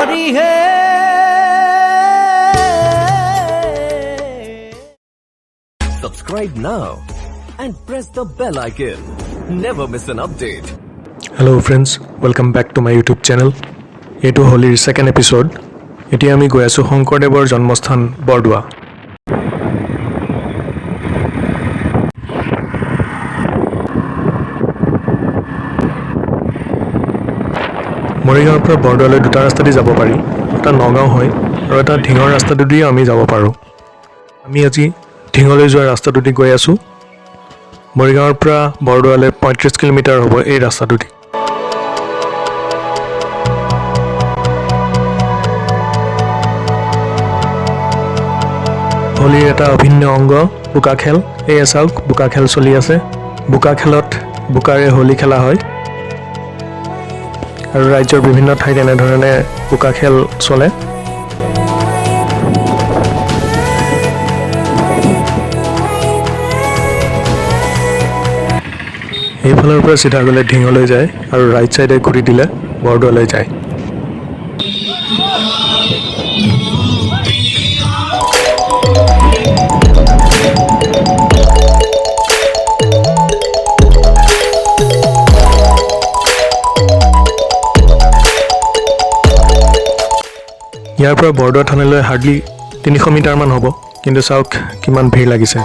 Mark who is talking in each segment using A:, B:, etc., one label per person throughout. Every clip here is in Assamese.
A: Hari hey
B: Subscribe now and press the bell icon. Never miss an update.
C: Hello friends, welcome back to my YouTube channel. Etu Holir second episode. Eti ami goi asu Shonkordeবৰ জন্মস্থান বৰদোৱা। মৰিগাঁৱৰ পৰা বৰদোৱালৈ দুটা ৰাস্তা দি যাব পাৰি। এটা নগাঁও হয় আৰু এটা ঢিঙৰ ৰাস্তাটো দি আমি যাব পাৰোঁ। আমি আজি ঢিঙলৈ যোৱা ৰাস্তাটো দি গৈ আছোঁ। মৰিগাঁৱৰ পৰা বৰদোৱালৈ 35 কিলোমিটাৰ হ'ব এই ৰাস্তাটো দি। হোলীৰ এটা অভিন্ন অংগ বোকা খেল। এয়া চাওক বোকা খেল চলি আছে। বোকা খেলত বোকাৰে হোলী খেলা হয় আৰু ৰাজ্যৰ বিভিন্ন ঠাইত এনেধৰণে বোকা খেল চলে। এইফালৰ পৰা চিধা গ'লে ঢিঙলৈ যায় আৰু ৰাইট চাইডে ঘূৰি দিলে বৰদোৱালৈ যায়। ইয়াৰ পৰা বৰদোৱা থানালৈ হাৰ্ডলি 300 মিটাৰমান হ'ব, কিন্তু চাওক কিমান ভিৰ লাগিছে।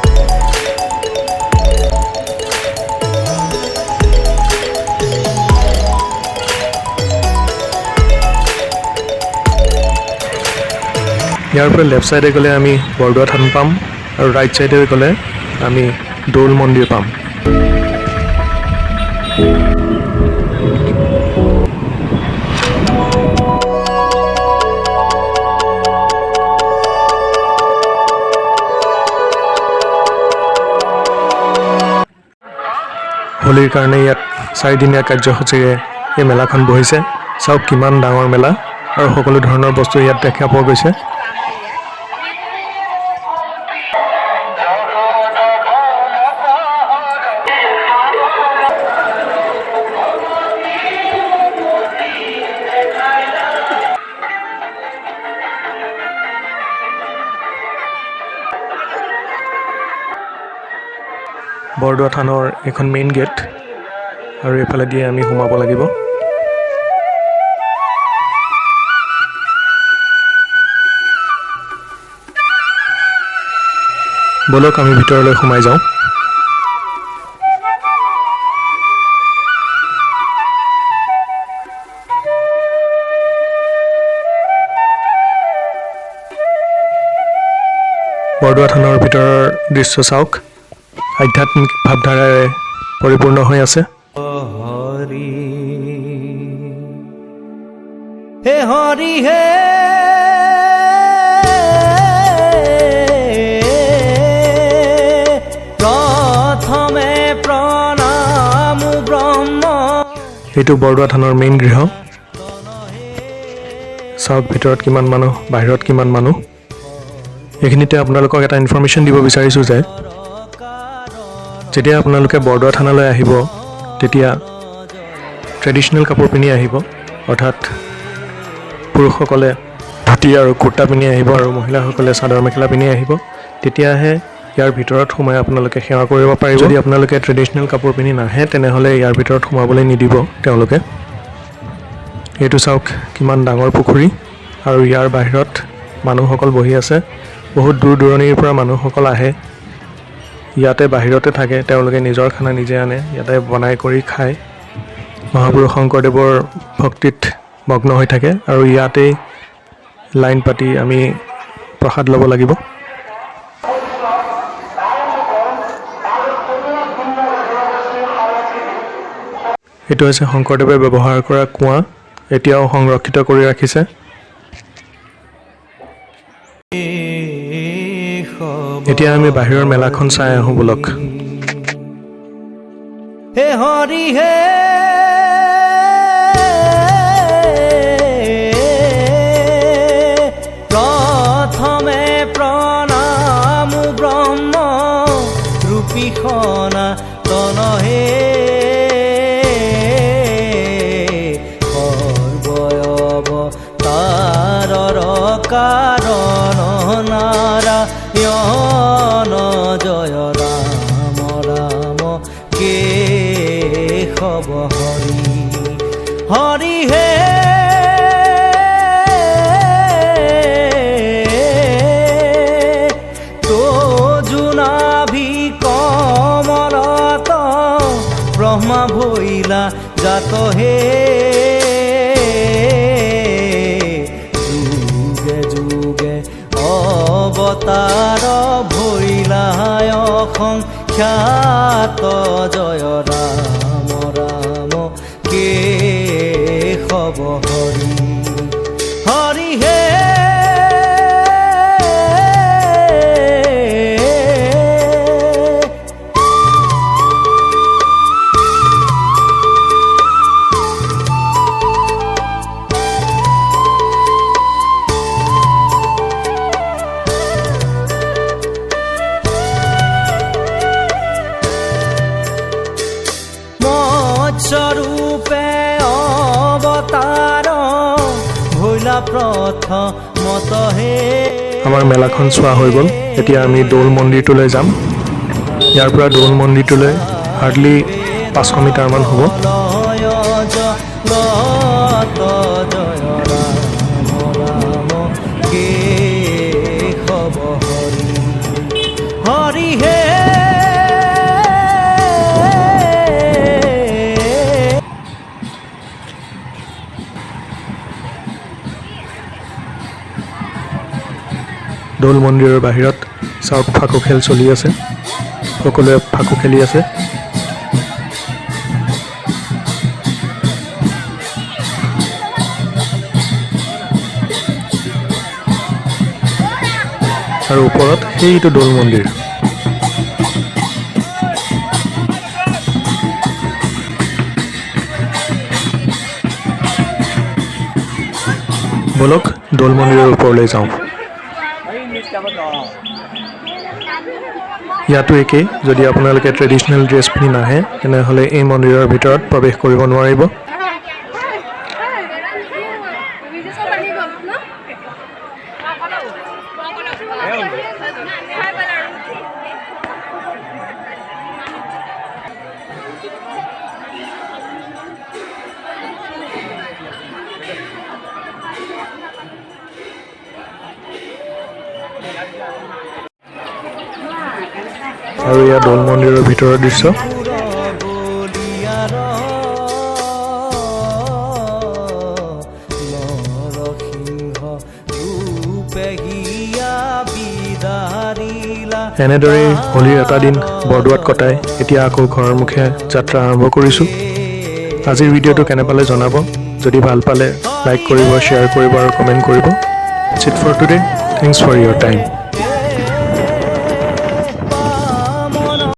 C: ইয়াৰ পৰা লেফ্ট চাইডে গ'লে আমি বৰদোৱা থান পাম আৰু ৰাইট চাইডে গ'লে আমি দৌল মন্দিৰ পাম। হোলীৰ কাৰণে ইয়াত 4 দিনীয়া কাৰ্যসূচীৰে এই মেলাখন বহিছে। চাওক কিমান ডাঙৰ মেলা আৰু সকলো ধৰণৰ বস্তু ইয়াত দেখা পোৱা গৈছে। বৰদোৱা থানৰ এখন মেইন গেট আৰু এইফালে দিয়ে আমি সোমাব লাগিব। বলক আমি ভিতৰলৈ সোমাই যাওঁ। বৰদোৱা থানৰ ভিতৰৰ দৃশ্য চাওক, আধ্যাত্মিক ভাৱধাৰাৰে পৰিপূৰ্ণ হৈ আছে।
A: हरि हे हरि हे प्रथमे प्रणाम ब्रह्म।
C: এইটো বৰদোৱা থানৰ মেইন গৃহ। চাওক ভিতৰত কিমান মানুহ, বাহিৰত কিমান মানুহ। এইখিনিতে আপোনালোকক এটা ইনফৰমেশ্যন দিব বিচাৰিছোঁ যে যেতিয়া আপোনালোকে বৰদোৱা থানালৈ আহিব তেতিয়া ট্ৰেডিশ্যনেল কাপোৰ পিন্ধি আহিব, অৰ্থাৎ পুৰুষসকলে ধুতি আৰু কুৰ্তা পিন্ধি আহিব আৰু মহিলাসকলে চাদৰ মেখেলা পিন্ধি আহিব। তেতিয়াহে ইয়াৰ ভিতৰত সোমাই আপোনালোকে সেৱা কৰিব পাৰিব। যদি আপোনালোকে ট্ৰেডিশ্যনেল কাপোৰ পিন্ধি নাহে তেনেহ'লে ইয়াৰ ভিতৰত সোমাবলৈ নিদিব তেওঁলোকে। এইটো চাওক কিমান ডাঙৰ পুখুৰী আৰু ইয়াৰ বাহিৰত মানুহসকল বহি আছে। বহুত দূৰ দূৰণিৰ পৰা মানুহসকল আহে, ইয়াতে বাহিৰতে থাকে। তেওঁলোকে নিজৰ খানা নিজে আনে, ইয়াতে বনাই কৰি খায়। মহাপুৰুষ শংকৰদেৱৰ ভক্তিত মগ্ন হৈ থাকে আৰু ইয়াতেই লাইন পাতি আমি প্ৰসাদ ল'ব লাগিব। এইটো হৈছে শংকৰদেৱে ব্যৱহাৰ কৰা কুঁৱা, এতিয়াও সংৰক্ষিত কৰি ৰাখিছে। এতিয়া আমি বাহিৰৰ মেলাখন চাই আহোঁ বলক।
A: हे हरि हे प्रथमे प्रणाम ब्रह्म रूपिखना तनहे সর্বয়ব তা কাৰণ নাৰায়ণ জয় ৰাম ৰাম কেশৱ হৰি হৰি হে ব্ৰহ্মা ভৈলা জাত হে যুগে যুগে অৱতাৰ ভৈলা অসংখ্যাত জয় ৰাম ৰাম কেশৱ হৰি হৰি হে স্বৰূপে অৱতাৰ ভৈলা প্ৰথমত হে
C: আমাৰ মেলাখন চোৱা হৈ গ'ল এতিয়া আমি দৌল মন্দিৰটোলৈ যাম ইয়াৰ পৰা দৌল মন্দিৰটোলৈ হাৰ্ডলি 500 মিটাৰমান হ'ব
A: লয় জগত জয় ৰাম ৰাম কেশৱ হৰি হৰি হে
C: দৌল মন্দিৰৰ বাহিৰত চাওক ফাকু খেল চলি আছে সকলোৱে ফাকু খেলি আছে আৰু ওপৰত সেইটো দৌল মন্দিৰ বলক দৌল মন্দিৰৰ ওপৰলৈ যাওঁ ইয়াতো একেই যদি আপোনালোকে ট্ৰেডিশ্যনেল ড্ৰেছ পিন্ধি নাহে তেনেহ'লে এই মন্দিৰৰ ভিতৰত প্ৰৱেশ কৰিব নোৱাৰিব আৰু এয়া দৌল মন্দিৰৰ ভিতৰৰ দৃশ্য এনেদৰেই হোলীৰ এটা দিন বৰদোৱাত কটাই এতিয়া আকৌ ঘৰৰ মুখে যাত্ৰা আৰম্ভ কৰিছোঁ আজিৰ ভিডিঅ'টো কেনে পালে জনাব যদি ভাল পালে লাইক কৰিব শ্বেয়াৰ কৰিব আৰু কমেণ্ট কৰিব it's it for today thanks for your time